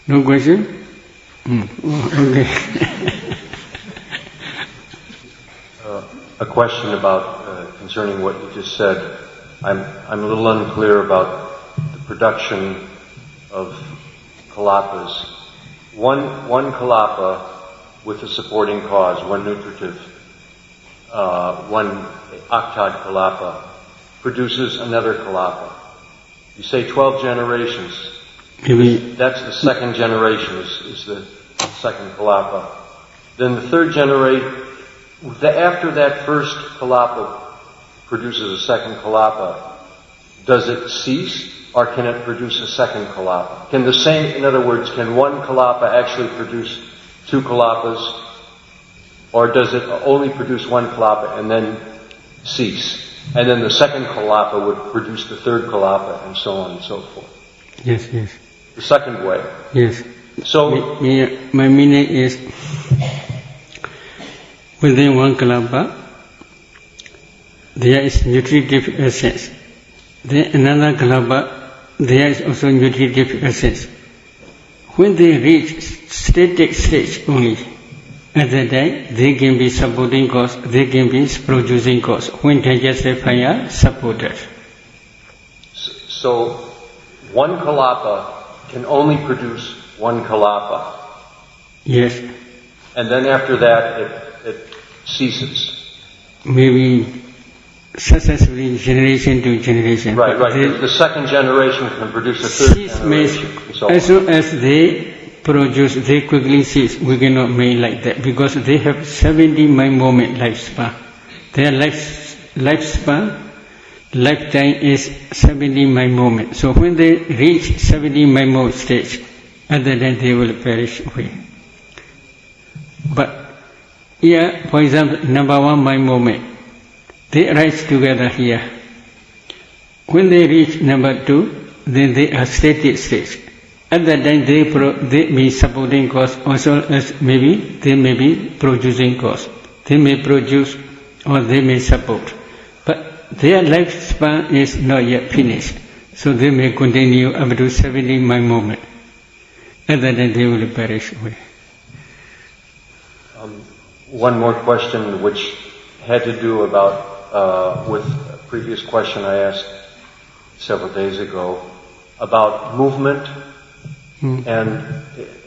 No question? Okay. A question about concerning what you just said. I'm a little unclear about the production of kalapas. One kalapa with a supporting cause, one nutritive, one octad kalapa produces another kalapa. You say 12 generations. That's the second generation, is the second kalapa. Then the third generation, after that first kalapa produces a second kalapa, does it cease or can it produce a second kalapa? In other words, can one kalapa actually produce two kalapas, or does it only produce one kalapa and then cease? And then the second kalapa would produce the third kalapa and so on and so forth. Yes. The second way. Yes. So my meaning is within one kalapa there is nutritive essence. Then another kalapa there is also nutritive essence. When they reach static stage only, at that time they can be supporting cause, they can be producing cause. When digestive fire supported. So one kalapa can only produce one kalapa. Yes. And then after that it ceases. Maybe successively generation to generation. Right. The second generation can produce a third generation. So as soon as they produce, they quickly cease. We cannot make like that because they have 70 moment lifespan. Their lifetime is 70 moment. So when they reach 70 moment stage, at that time they will perish away. But here, for example, number 1 moment, they rise together here. When they reach number 2, then they are static stage. At that time they may supporting cause also as maybe they may be producing cause. They may produce or they may support. But their lifespan is not yet finished. So they may continue up to 70 moment. At that time they will perish away. One more question which had to do with a previous question I asked several days ago about movement. And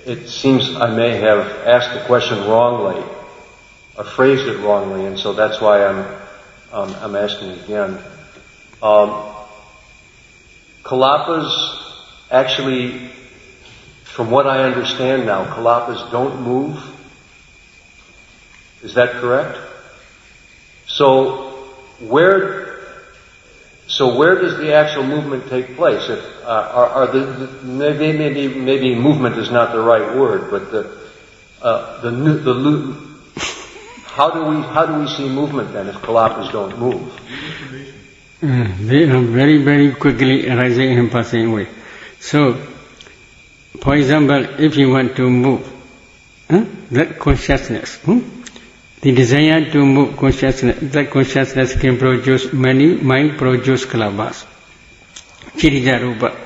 it seems I may have asked the question wrongly, or phrased it wrongly, and so that's why I'm asking again. Kalapas actually, from what I understand now, kalapas don't move. Is that correct? So where does the actual movement take place? Maybe movement is not the right word, but how do we see movement then if kalapas don't move? They are very, very quickly arising and passing away. So, for example, if you want to move, that consciousness, the desire to move consciousness, that consciousness can produce many mind produce kalapas. Chirija rupa.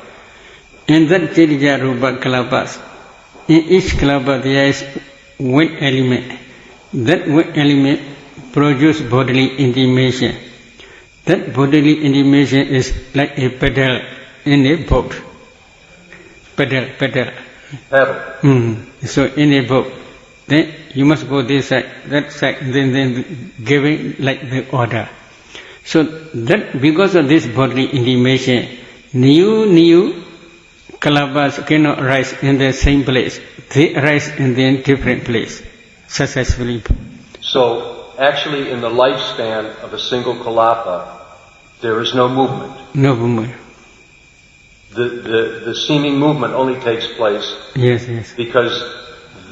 In that chirija rupa kalapas, in each kalapa there is one element. That one element produce bodily intimation. That bodily intimation is like a pedal in a boat. Pedal. So in a boat, then you must go this side, that side, then giving like the order. So that because of this bodily intimation, new kalapas cannot rise in the same place. They rise in the different place, successfully. So actually in the lifespan of a single kalapa, there is no movement. No movement. The seeming movement only takes place because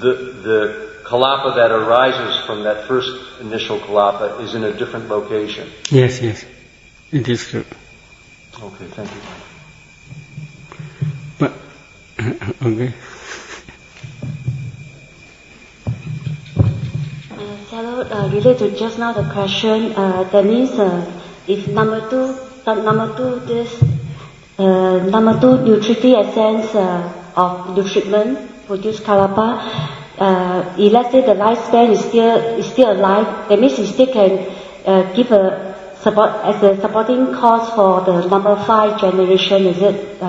the kalapa that arises from that first initial kalapa is in a different location. Yes, it is true. Okay, thank you. But okay. Sayadaw, related to just now the question, that means if number two nutritive essence of nutriment produce kalapa. If let's say the lifespan is still alive, that means he still can give a support as a supporting cause for the number 5 generation. Is it?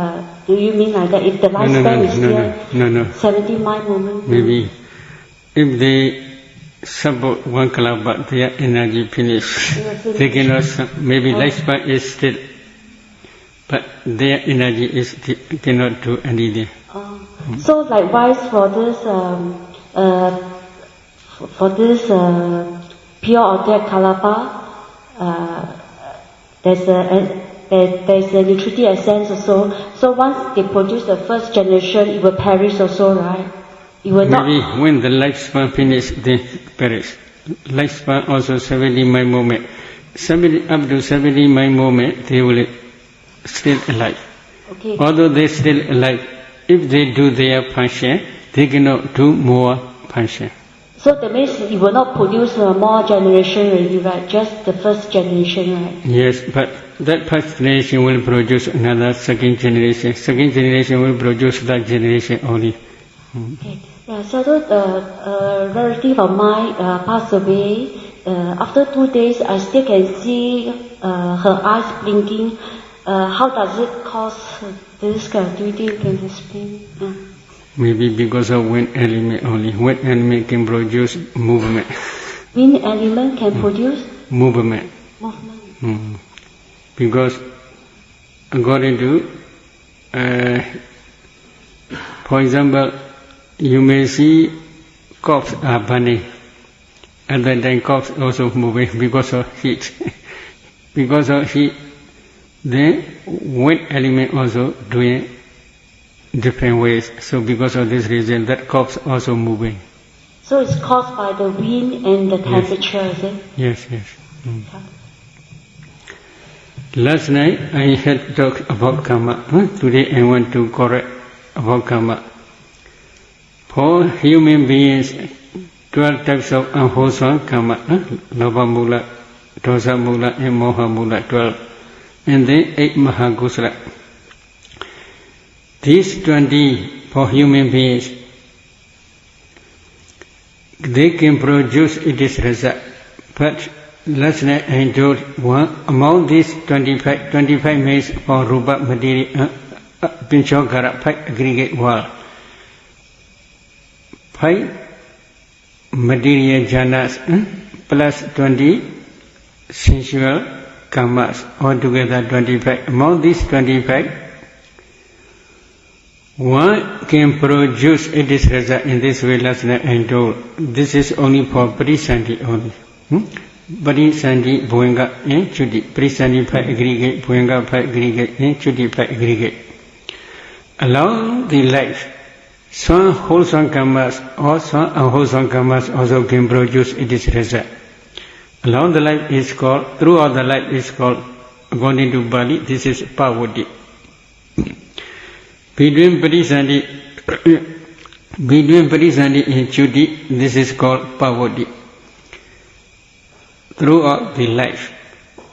Do you mean like that? If the lifespan is still 70 mind moment? Maybe if they support one kalapa, their energy finish. They cannot. Maybe lifespan is still, but their energy is cannot do anything. So likewise for this pure organic kalapa, there's a nutritive essence also. So once they produce the first generation, it will perish also, right? It will maybe not. When the lifespan finish, they perish. Lifespan also 70 mind moment. Up to 70 mind moment, they will still alive. Okay. Although they still alive, if they do their function, they cannot do more function. So that means it will not produce more generation already, right? Just the first generation, right? Yes, but that first generation will produce another second generation. Second generation will produce that generation only. Okay. So the relative of mine passed away. After 2 days, I still can see her eyes blinking. How does it cause this kind of duty? You can explain? Maybe because of wind element only. Wind element can produce movement. Wind element can produce? Movement. Because according to, for example, you may see corpses are burning. At that time corpse also moving because of heat. Because of heat, then wind element also doing different ways. So because of this reason, that corpse also moving. So it's caused by the wind and the temperature, is it? Yes. Last night I had talked about karma. Today I want to correct about karma. For human beings, 12 types of unwholesome karma. Lobha mula, dosa mula, and moha mula, 12. And then 8 mahakusala. These 20 for human beings, they can produce its result. But last night I told one, among these 25 means for rupa material, pinchogara, 5 aggregate world. 5 material jhanas plus 20 sensual karmas, altogether 25. Among these 25, one can produce its result in this way. Last night I told. This is only for Parisandhi only. Parisandhi, Bhuanga, and Chudi. Parisandhi 5 aggregate, Bhuanga 5 aggregate, and Chudi 5 aggregate. Along the life, some wholesome karmas or some unwholesome karmas also can produce its result. Along the life is called, throughout the life is called, according to Bali, this is Pavodi. Between Parisandhi and Chudi, this is called Pavodi. Throughout the life.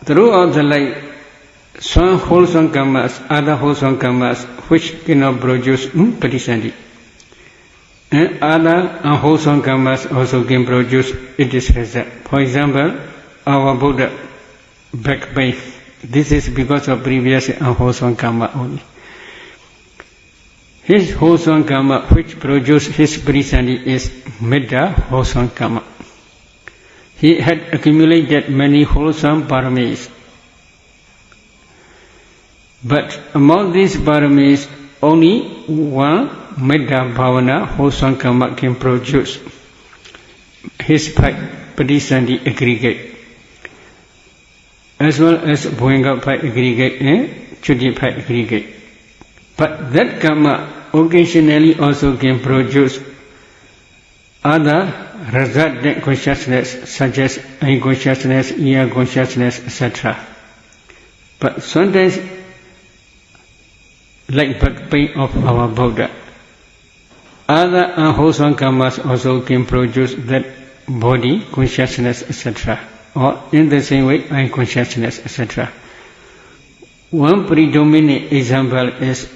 Throughout the life, some wholesome karmas, other wholesome karmas, which cannot produce Parisandhi. And other unwholesome karmas also can produce its result. For example, our Buddha, back pain. This is because of previous unwholesome karma only. His wholesome karma which produced his Parisandhi is Metta wholesome karma. He had accumulated many wholesome paramis. But among these paramis, only one Metta Bhavana wholesome karma can produce his Parisandhi aggregate, as well as Bhuanga 5 aggregate and Chudi 5 aggregate. But that karma occasionally also can produce other resultant consciousness such as eye consciousness, ear consciousness, etc. But sometimes, like back pain of our Buddha, other unwholesome karmas also can produce that body consciousness, etc. Or in the same way, eye consciousness, etc. One predominant example is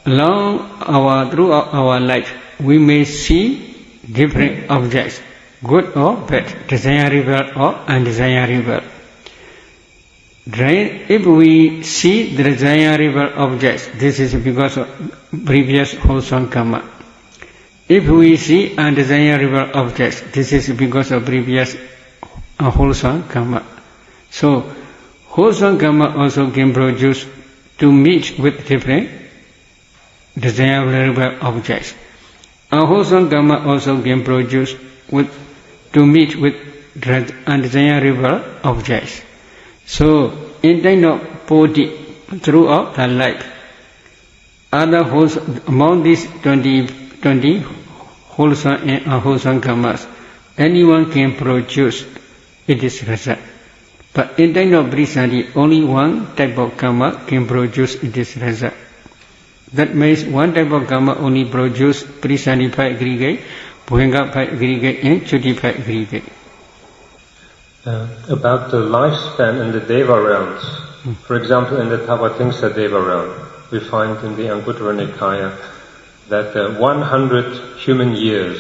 throughout our life, we may see different objects, good or bad, desirable or undesirable. If we see the desirable objects, this is because of previous wholesome karma. If we see undesirable objects, this is because of previous wholesome karma. So, wholesome karma also can produce to meet with different desirable objects. Unwholesome karma also can produce to meet with undesirable objects. So, in time of poverty throughout the life, among these 20 wholesome and unwholesome karmas, anyone can produce its result. But in time of Brisani, only one type of karma can produce its result. That means one type of karma only produce Brisani by aggregate, Bhuenga by aggregate, and Chuti by aggregate. About the lifespan in the Deva realms, for example, in the Tavatimsa Deva realm, we find in the Anguttara Nikaya that 100 human years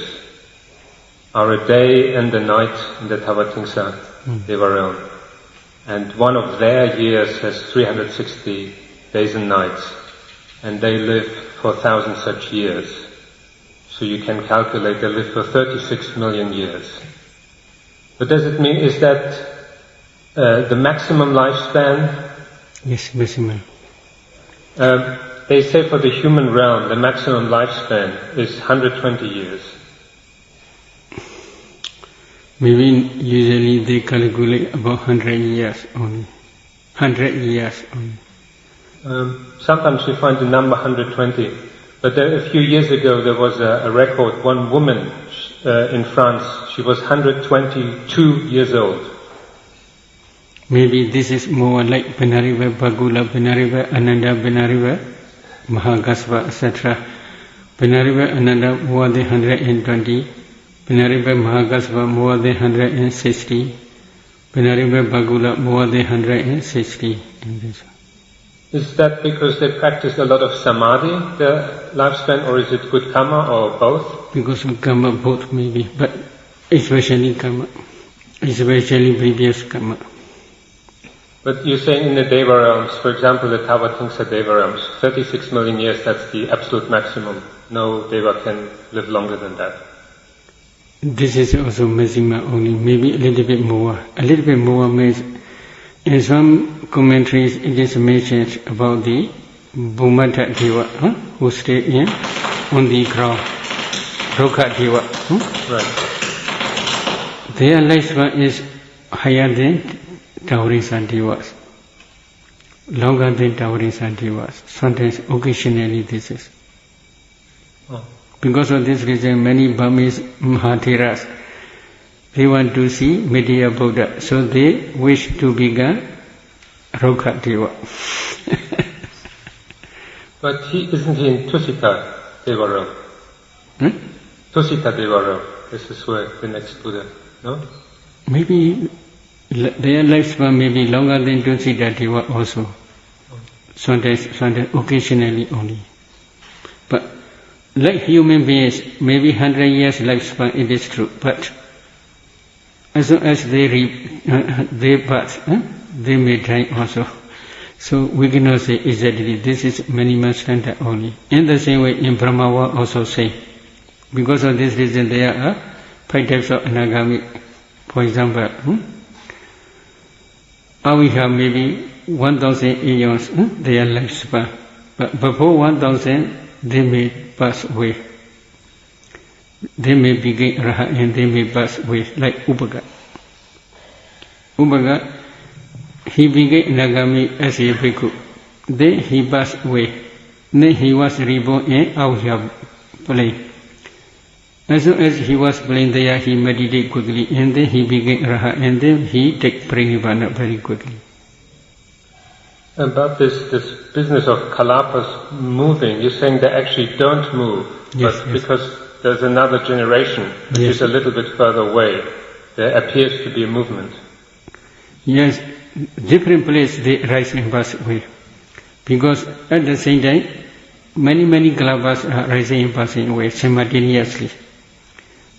are a day and a night in the Tavatimsa Deva realm. And one of their years has 360 days and nights, and they live for 1,000 such years. So you can calculate they live for 36 million years. But does it mean, is that the maximum lifespan? Yes, maximum. They say for the human realm, the maximum lifespan is 120 years. Maybe usually they calculate about 100 years only. 100 years only. Sometimes we find the number 120. But a few years ago there was a record, one woman in France, she was 122 years old. Maybe this is more like Benariva, Bhagula, Benariva, Ananda, Benariva, Mahagasva, etc. Benariva, Ananda more than 120. Benariva, Mahagasva more than 160. Benariva, Bhagula more than 160. Is that because they practice a lot of samadhi, the lifespan, or is it good karma, or both? Because of karma, both maybe, but especially karma, especially previous karma. But you're saying in the Deva realms, for example, the Tavatimsa Deva realms, 36 million years, that's the absolute maximum. No Deva can live longer than that. This is also maximum only, maybe a little bit more. A little bit more means, in some commentaries it is mentioned about the Bhumata Deva, who stay on the ground, Rokha Deva. Right. Their lifespan is higher than Taurisa Devas, longer than Taurisa Devas. Sometimes, occasionally this is. Because of this reason, many Burmese Mahatheras, they want to see Medaya Buddha, so they wish to become Rokha Deva. But isn't he in Tusita Deva realm? Tusita Deva realm, this is where the next Buddha, no? Maybe their lifespan may be longer than Tusita Deva also. Sometimes, occasionally only. But like human beings, maybe 100 years lifespan, it is true. But as soon as they pass, they may die also. So we cannot say exactly this is minimum standard only. In the same way, in Brahmawa also say, because of this reason there are 5 types of anagami. For example, Aviha maybe 1,000 aeons, their lifespan. But before 1,000, they may pass away. They may begin Raha and they may pass away, like Upaga. Upaga, he began Nagami as a bhikkhu. Then he passed away. Then he was reborn in Aviha plane. As soon as he was playing there, he meditated quickly, and then he became Raha, and then he took Pranivana very quickly. About this business of kalapas moving, you're saying they actually don't move, yes, but because there's another generation which is a little bit further away, there appears to be a movement. Yes, different place they rise and pass away. Because at the same time, many kalabas are rising and passing away simultaneously.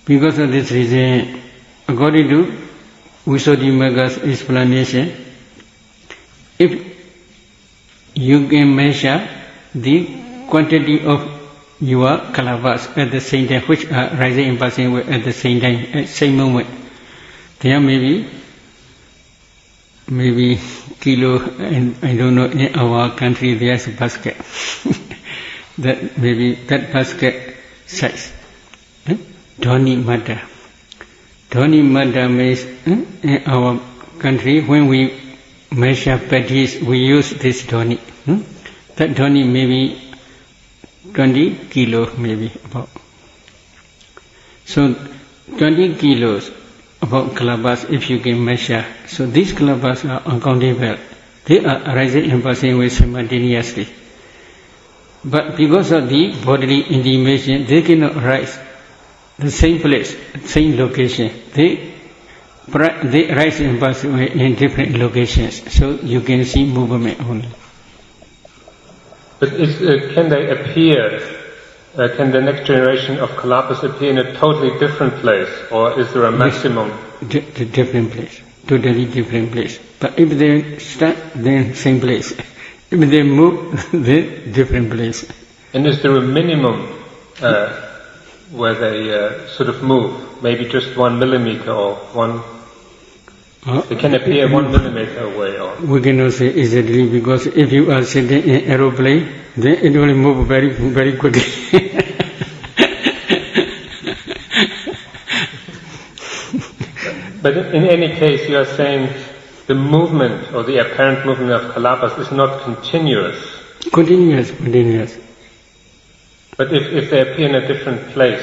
Because of this reason, according to Visuddhimagga's explanation, if you can measure the quantity of your kalabas at the same time, which are rising and passing away at the same time, at same moment, there may be kilo, and I don't know, in our country there's a basket. That maybe that basket size. Dhoni Mada. Dhoni Mada means in our country when we measure paddies we use this dhoni. That dhoni may be 20 kilo maybe about. So 20 kilos about kalabas if you can measure. So these kalabas are uncountable. They are rising and passing away simultaneously. But because of the bodily intimation, they cannot rise the same place, same location. They rise and pass away in different locations. So you can see movement only. But can they appear? Can the next generation of kalabas appear in a totally different place, or is there a maximum? Different place, totally different place. But if they start, then same place. If they move, then different place. And is there a minimum where they sort of move? Maybe just 1 millimeter or one. They can appear 1 millimeter away, or we cannot say easily because if you are sitting in an aeroplane, then it will move very, very quickly. But in any case, you are saying the movement or the apparent movement of kalabas is not continuous. Continuous. But if they appear in a different place.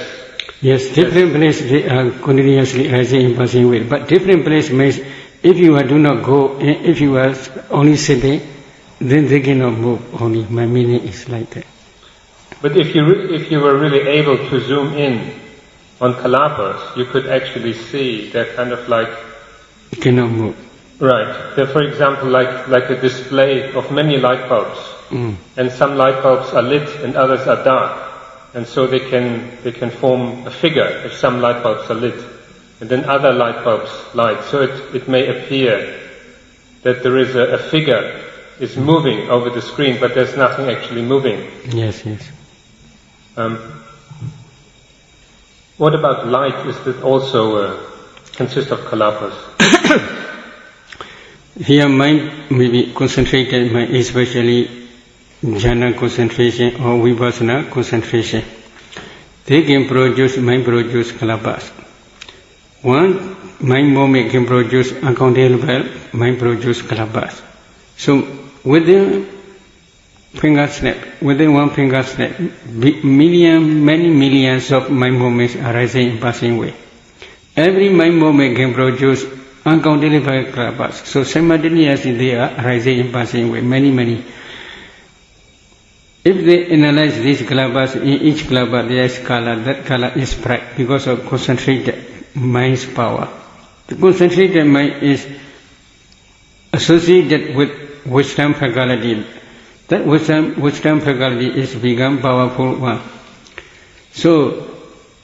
Yes, different place they are continuously rising and passing away. But different place means if you do not go, if you are only sitting, then they cannot move only. My meaning is like that. But if you were really able to zoom in on kalabas, you could actually see they're kind of like... cannot move. Right. They're, for example, like a display of many light bulbs. And some light bulbs are lit and others are dark. And so they can form a figure if some light bulbs are lit. And then other light bulbs light. So it may appear that there is a figure is moving over the screen, but there's nothing actually moving. Yes. What about light? Is that also consist of kalabas? Here mind may be concentrated, especially jhana concentration or vipassana concentration. They can produce kalabas. One mind moment can produce uncountable, mind produce kalabas. So within one finger snap, many millions of mind moments are rising and passing away. Every mind moment can produce uncountable kalabas. So simultaneously they are rising and passing away, many. If they analyze these kalabas, in each kalaba there is color, that color is bright because of concentrated mind's power. The concentrated mind is associated with wisdom faculty. That wisdom faculty is become powerful one. So,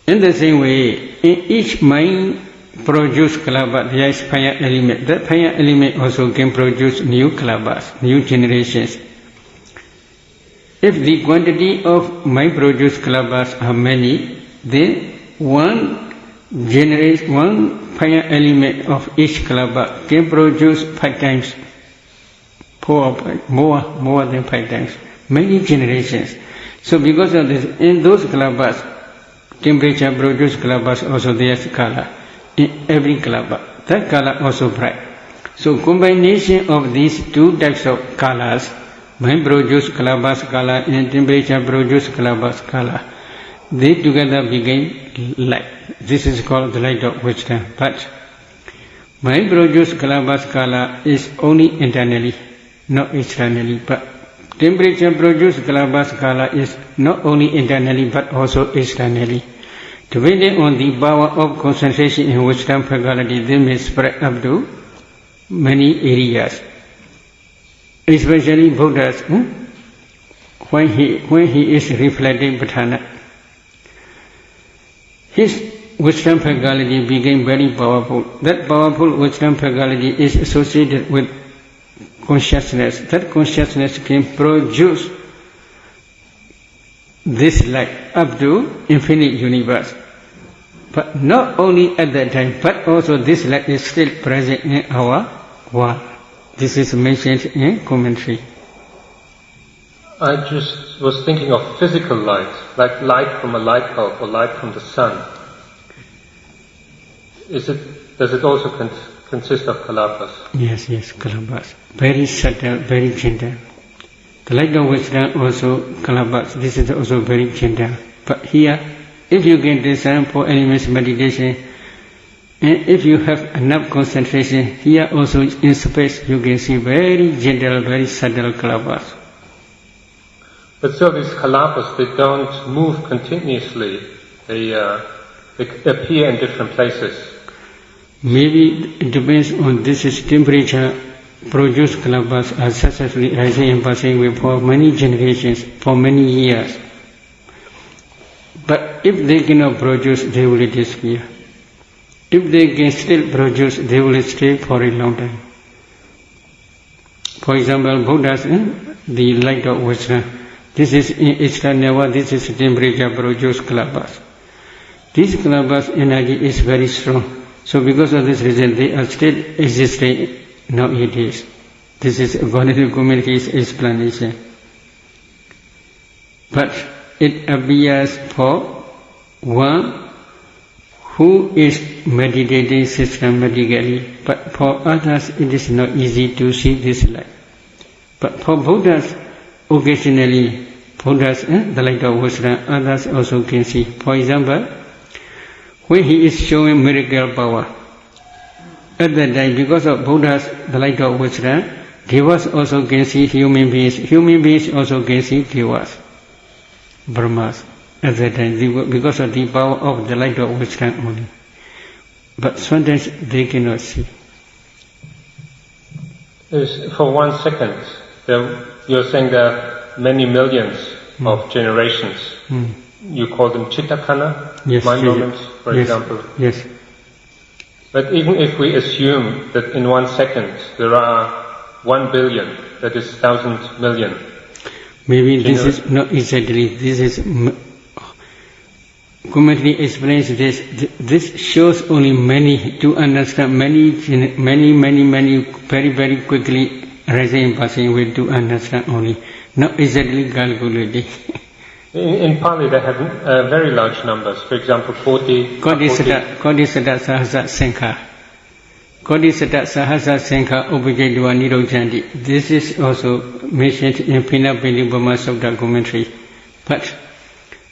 in the same way, in each mind produce kalaba, there is fire element. That fire element also can produce new kalabas, new generations. If the quantity of mind produced kalabas are many, then one fire element of each kalaba can produce 5 times, more than 5 times, many generations. So because of this, in those kalabas, temperature produced kalabas also there is color in every kalaba. That color also bright. So combination of these two types of colors, mind produce kalabas color and temperature produce kalabas color, they together became light. This is called the light of wisdom. But mind produce kalabas color is only internally, not externally. But temperature produce kalabas color is not only internally but also externally. Depending on the power of concentration in wisdom faculty, they may spread up to many areas. Especially Buddhas, when he is reflecting Patana, his wisdom faculty became very powerful. That powerful wisdom faculty is associated with consciousness. That consciousness can produce this light up to infinite universe. But not only at that time, but also this light is still present in our world. This is mentioned in commentary. I just was thinking of physical light, like light from a light bulb or light from the sun. Does it also consist of kalapas? Yes, kalapas. Very subtle, very gentle. The light of wisdom also kalapas. This is also very gentle. But here, if you can discern for elements meditation, and if you have enough concentration, here also in space you can see very gentle, very subtle kalapas. But so these kalapas, they don't move continuously. They appear in different places. Maybe it depends on this is temperature. Produced kalapas are successfully rising and passing away for many generations, for many years. But if they cannot produce, they will disappear. If they can still produce, they will stay for a long time. For example, Buddha's the light of wisdom. This is external, this is temperature produced kalapas. This kalapas energy is very strong. So because of this reason, they are still existing nowadays. This is according to community's explanation. But it appears for one who is meditating systematically, but for others it is not easy to see this light. But for Buddhas, occasionally, the light of wisdom, others also can see. For example, when he is showing miracle power, at that time, because of Buddha's the light of wisdom, devas also can see human beings. Human beings also can see devas, Brahmas, at that time, because of the power of the light of wisdom only. But sometimes they cannot see. For 1 second, you're saying there are many millions of generations. You call them Chittakana, yes, mind moments, for example. Yes. But even if we assume that in 1 second there are 1 billion, that is 1,000 million. Maybe this is not exactly, this is, commentary explains this. This shows only many, to understand many, very, very quickly rising and passing away, to understand only. Not exactly calculated. In Pali they have very large numbers. For example, 40... Kodisata Sahasa Sankha. Kodisata Sahasa Sankha Upajayadwa Nirodjanti. This is also mentioned in Pinapilibama Sutta commentary. But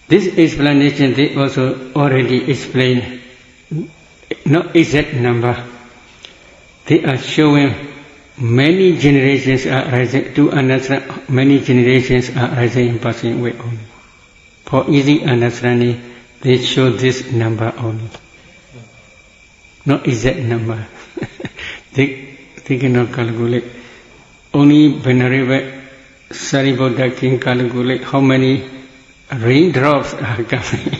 this explanation they also already explained. Not exact number. They are showing many generations are rising, to understand many generations are rising and passing away only. For easy understanding, they show this number only. Not exact number. they cannot calculate. Only Venerable Sariputta can calculate how many raindrops are coming.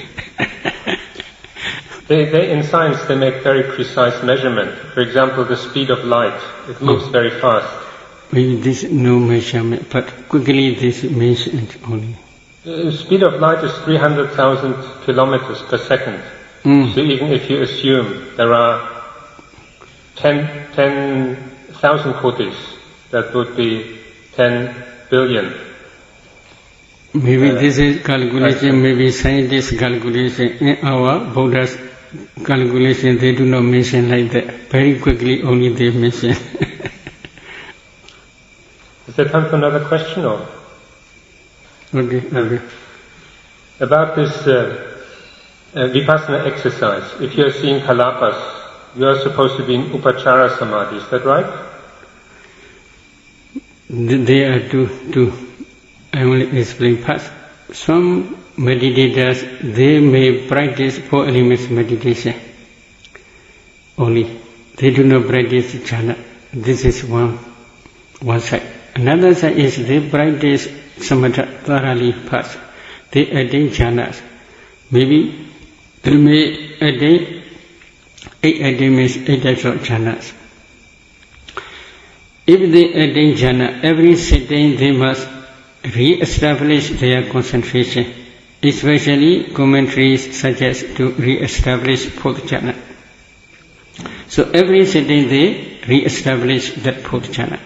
They in science they make very precise measurement. For example, the speed of light, it moves very fast. Maybe this no measurement, but quickly this mentioned only. The speed of light is 300,000 kilometers per second. So even if you assume there are 10,000 kotis, that would be 10 billion. Maybe this is calculation, maybe scientist calculation. In our Buddha's calculation, they do not mention like that. Very quickly only they mention. Is there time for another question or? Okay. About this vipassana exercise, if you're seeing kalapas, you are supposed to be in upachara samadhi, is that right? They are two. I will explain first. Some meditators, they may practice 4 elements meditation only. They do not practice jhana. This is one side. Another side is they practice samatha thoroughly pass, they attain jhanas. Maybe they may attain 8 attainments, 8 types of jhanas. If they attain jhana, every sitting they must re-establish their concentration. Especially commentaries suggest to re-establish fourth jhana. So every sitting they re-establish that fourth jhana.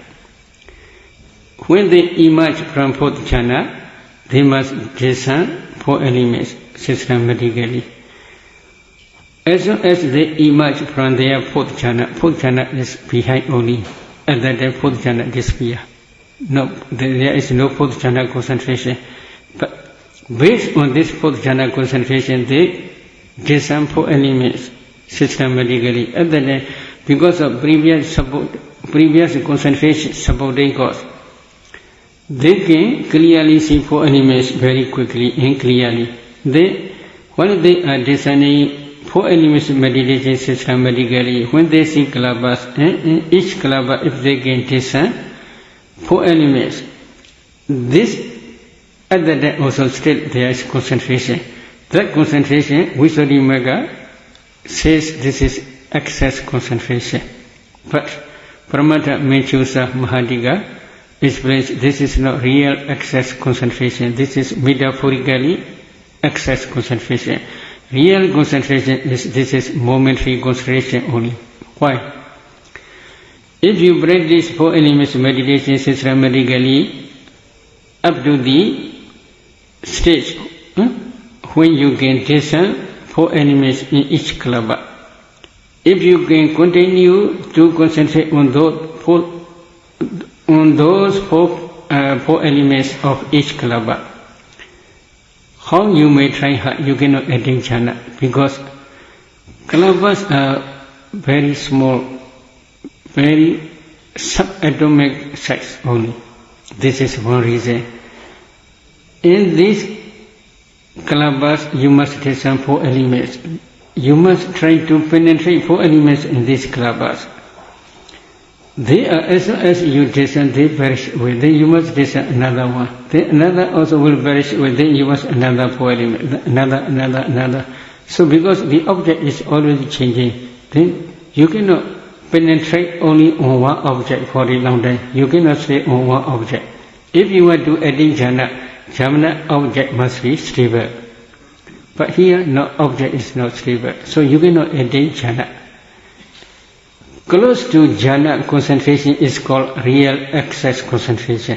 When they emerge from fourth jhana, they must discern 4 elements systematically. As soon as they emerge from their fourth jhana is behind only. At that time fourth jhana disappears. No, there is no fourth jhana concentration. But based on this fourth jhana concentration, they discern 4 elements systematically. At that time, because of previous concentration supporting cause, they can clearly see 4 elements very quickly and clearly. While they are discerning 4 elements meditation systematically, when they see kalabas, in each kalaba, if they can discern 4 elements, this at that time also still there is concentration. That concentration, Visuddhimagga says this is excess concentration. But Pramata Mechusa Mahadiga explains this is not real excess concentration. This is metaphorically excess concentration. Real concentration is momentary concentration only. Why? If you practice 4 elements meditation systematically up to the stage when you can discern 4 elements in each kalaba, if you can continue to concentrate on those four elements of each kalaba, how you may try hard, you cannot attain jhana, because kalabas are very small, very subatomic size only. This is one reason. In these kalabas, you must discern 4 elements. You must try to penetrate 4 elements in these kalabas. They are, as you discern, they vanish away. Then you must discern another one. Then another also will vanish away. Then you must another 4 elements. Another. So because the object is always changing, then you cannot penetrate only on one object for a long time. You cannot stay on one object. If you want to attain jhana object must be stable. But here, no object is not stable. So you cannot attain jhana. Close to jhana concentration is called real excess concentration.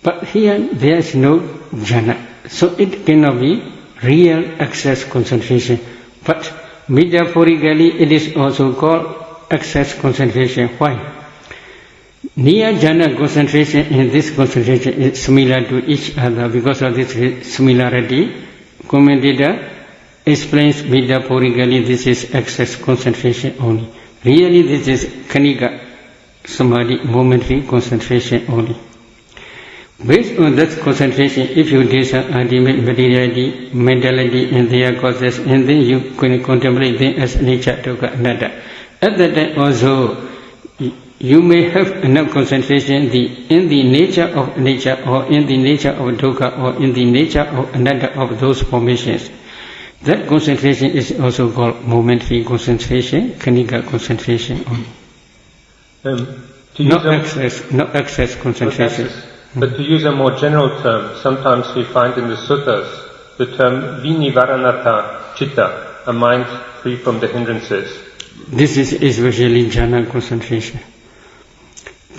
But here there is no jhana. So it cannot be real excess concentration. But metaphorically it is also called excess concentration. Why? Near jhana concentration and this concentration is similar to each other. Because of this similarity, commentator explains metaphorically this is excess concentration only. Really this is kanika samadhi, momentary concentration only. Based on that concentration, if you discern ultimate materiality, mentality and their causes, and then you can contemplate them as nature, dukkha, anatta. At that time also, you may have enough concentration in the nature of nature, or in the nature of dukkha, or in the nature of anatta of those formations. That concentration is also called momentary concentration, kanika concentration only. Not excess concentration. But to use a more general term, sometimes we find in the suttas the term vinivaranata citta, a mind free from the hindrances. This is especially jhana concentration.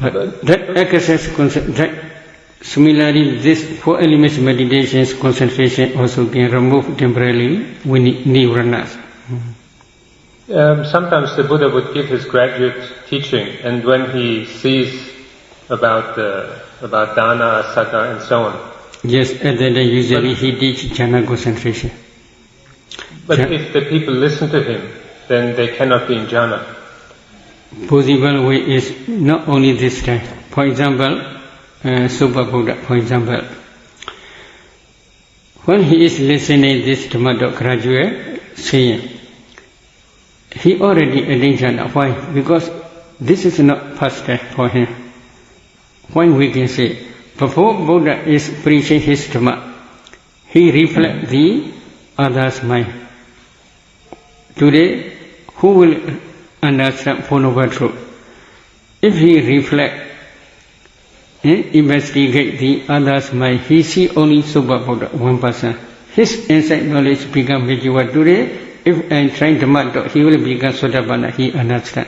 But that excess concentration, similarly, this 4 elements meditation's concentration also can remove temporarily with nivranas. Sometimes the Buddha would give his graduate teaching, and when he sees about dana, saddha, and so on. Yes, and then usually he teaches jhana concentration. But if the people listen to him, then they cannot be in jhana. Possible way is not only this time. For example, Super Buddha, for example, when he is listening this Dhamma graduate saying, he already attained jhana. Why? Because this is not first step for him. When we can say, before Buddha is preaching his Dhamma, he reflects the other's mind. Today, who will understand Four Noble Truth? If he reflect, investigate the other's mind, he see only Super Buddha, one person. His insight knowledge become Vidyava. Today, if I try Dhamma, he will become Sotapanna, he understand.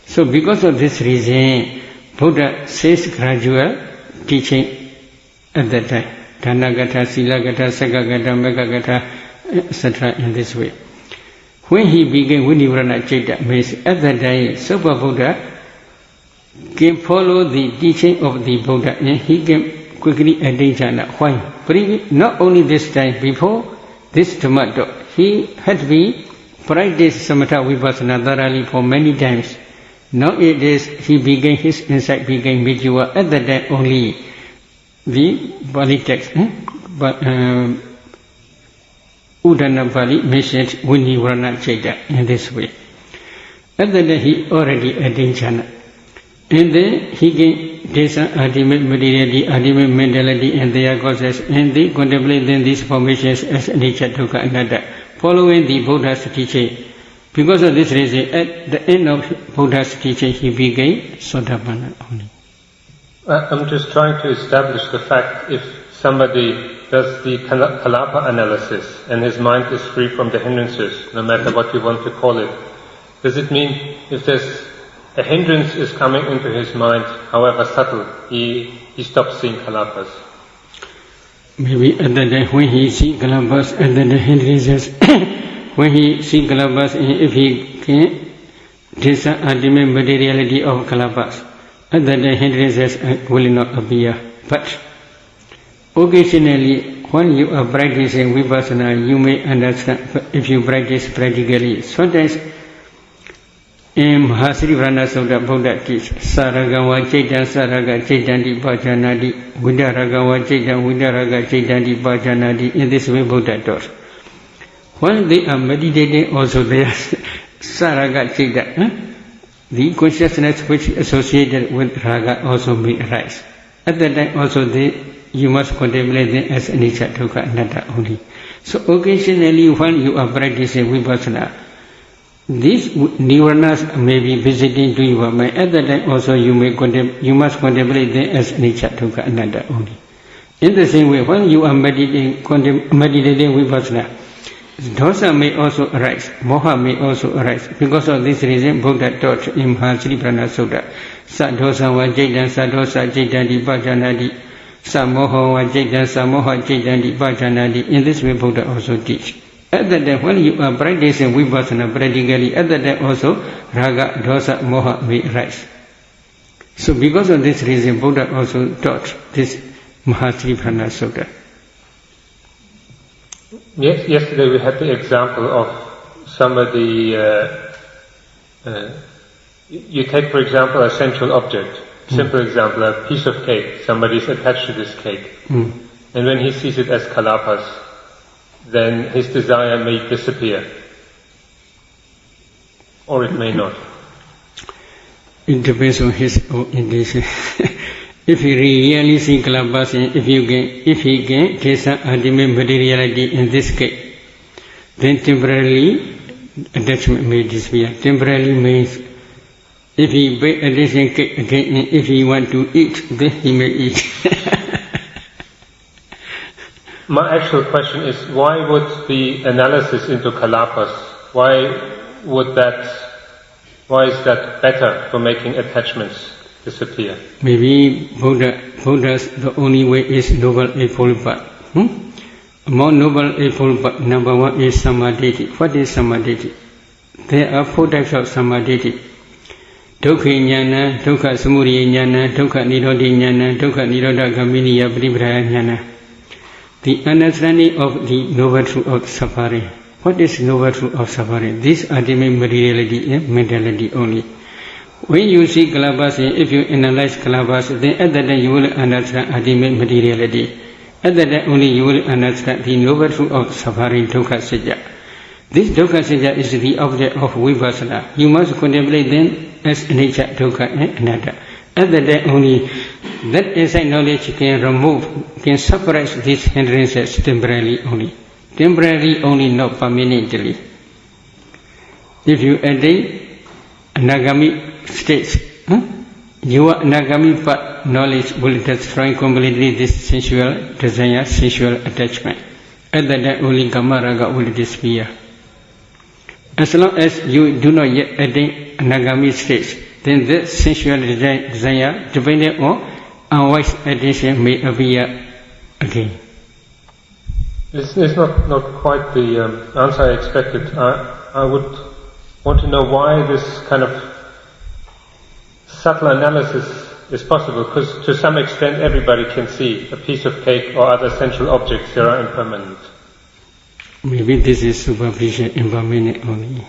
So because of this reason, Buddha says gradual teaching at that time. Dhanagata, Silagata, Sakagata, Megagata, etc. in this way. When he began Vinivarana Chaita, means at that time, Super Buddha can follow the teaching of the Buddha and he can quickly attain jhana. Why? Not only this time, before this Dhamma, he had been practiced Samatha Vipassana thoroughly for many times. Now it is, he began, his insight became Vidyava. At that time only, the Bali text, Udana Bali mentioned Vinivarana Chaita in this way. At that time he already attained jhana. And then he gained desa, ultimate materiality, ultimate mentality and their causes, and they contemplate then these formations as nature, dukkha, anatta, following the Buddha's teaching. Because of this reason, at the end of Buddha's teaching, he became Sotapanna only. I'm just trying to establish the fact if somebody does the kalapa analysis and his mind is free from the hindrances, no matter what you want to call it, does it mean if there's a hindrance is coming into his mind, however subtle, he stops seeing kalapas? Maybe at the time when he sees kalapas, at the hindrances, when he sees kalapas, if he can discern ultimate materiality of kalapas, at that time hindrances will not appear. But occasionally, when you are practicing vipassana, you may understand if you practice practically. Sometimes in Mahasrivrana Sutta, Buddha teaches Saragawa Chaitan Saraga Chaitandi Bhajanadi, Vidaragawa Chaitan Vidaraga Chaitandi Bhajanadi. In this way Buddha taught. When they are meditating also they are Saraga Chaitan, the consciousness which is associated with Raga also may arise. At that time also you must contemplate them as anicca, dukkha, anatta only. So occasionally when you are practicing vipassana, these nirvanas may be visiting to your mind. At that time also you must contemplate them as anicca, dukkha, anatta only. In the same way, when you are meditating vipassana, dosa may also arise, moha may also arise. Because of this reason, Buddha taught in Mahasrivrana Sutta, Sa dosa va jaitan, sa dosa jaitanti bhajanati, sa moha va jaitan, sa moha jaitanti bhajanati. In this way, Buddha also teach. At that time, when you are practicing vipassana practically, at that time also, raga, dosa, moha may arise. So because of this reason, Buddha also taught this Mahasrivrana Sutta. Yes, yesterday we had the example of somebody, you take for example a sensual object, simple example, a piece of cake, somebody is attached to this cake, and when he sees it as kalapas, then his desire may disappear, or it may not. It depends on his own intention. If he really see kalapas, if he can taste ultimate materiality in this case, then temporarily attachment may disappear. Temporarily means if he pay attention again, if he want to eat, then he may eat. My actual question is, why would the analysis into kalapas, why is that better for making attachments disappear? Maybe Buddha's the only way is Noble Eightfold Path. More Noble Eightfold Path, number one is Samadhi. What is Samadhi? There are 4 types of Samadhi. Dukkha Jnana, Dukkha Samudaya Jnana, Dukkha Nirodha Jnana, Dukkha Nirodha Gaminiya Paribraya Jnana. The understanding of the Noble Truth of suffering. What is Noble Truth of suffering? This ultimate materiality and mentality only. When you see kalapas, if you analyze kalapas, then at that time you will understand ultimate materiality. At that time only you will understand the Noble Truth of suffering, dukkha sajja. This dukkha sajja is the object of vipassana. You must contemplate them as anicca, dukkha and anatta. At that time only, that insight knowledge can remove, can suppress these hindrances temporarily only, not permanently. If you attain anagami states, your anagami path knowledge will destroy completely this sensual desire, sensual attachment. At that time only Kama Raga will disappear. As long as you do not yet attain anagami states, then the sensual desire, depending on unwise attention, may appear again. This is not quite the answer I expected. I would want to know why this kind of subtle analysis is possible, because to some extent everybody can see a piece of cake or other sensual objects, they are impermanent. Maybe this is superficial impermanent only.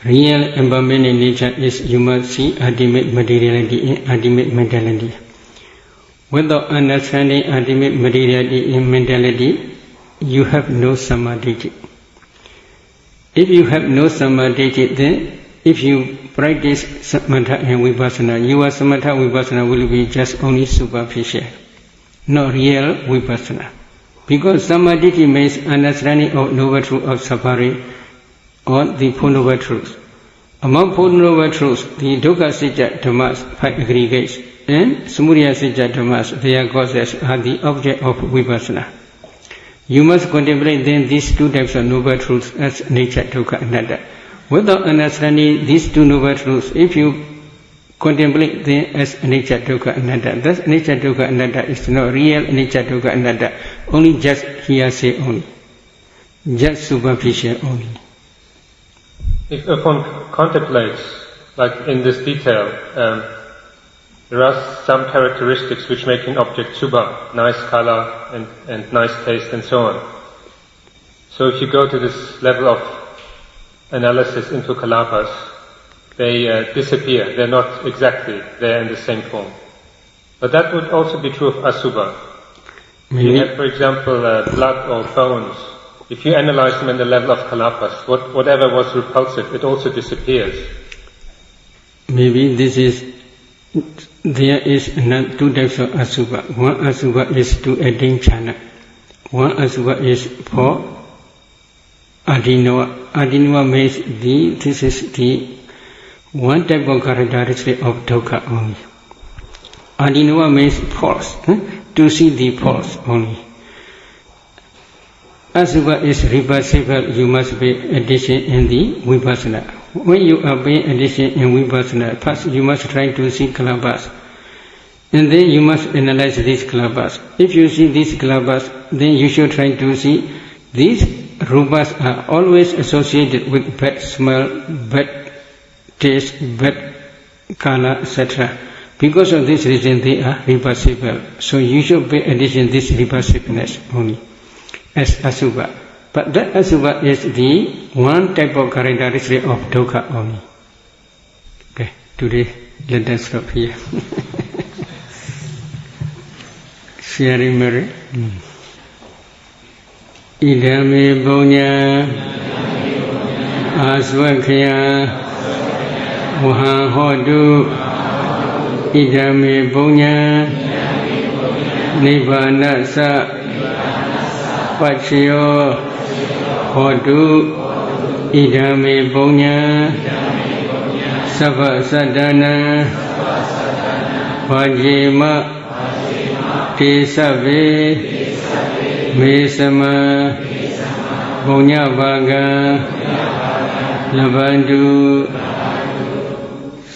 Real impermanent nature is you must see ultimate materiality and ultimate mentality. Without understanding ultimate materiality and mentality, you have no samadhi. If you have no samadhi, then if you practice samatha and vipassana, your samatha vipassana will be just only superficial, not real vipassana. Because samadhi means understanding of noble truth of suffering or the Four Noble Truths. Among Four Noble Truths, the dukkha sitya dhammas, 5 aggregates, and samudaya sitya dhammas, their causes, are the object of vipassana. You must contemplate then these two types of noble truths as anicca, dukkha, anatta. Without understanding these two noble truths, if you contemplate them as anicca, dukkha, anatta, thus anicca, dukkha, anatta is not real anicca, dukkha, anatta, only just hearsay only, just superficial only. If one contemplates, like in this detail, there are some characteristics which make an object subha, nice color and nice taste and so on. So if you go to this level of analysis into kalapas, they disappear. They're not exactly there in the same form. But that would also be true of asubha. You have, for example, blood or bones. If you analyze them in the level of kalapas, whatever was repulsive, it also disappears. Maybe there is two types of asubha. One asubha is to attain jhana. One asubha is for adinava. Adinava means this is the one type of characteristic of dukkha only. Adinava means false, to see the false only. Asubha is reversible, you must pay attention in the vipassana. When you are paying attention in vipassana, first you must try to see kalapas. And then you must analyze these kalapas. If you see these kalapas, then you should try to see these rupas are always associated with bad smell, bad taste, bad color, etc. Because of this reason they are reversible. So you should pay attention to this reversiveness only as asubha. But that asubha is the one type of characteristic of dukkha only. Okay, today let us stop here. Sharing merit. Idame bonya asvakhya waha hodu idame bonya nibbana sa Pachayo hodu idame bonya sabha sadhana vajema tesabe mesama bonya vaga labandu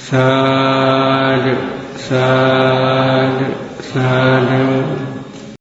sadhu sadhu sadhu.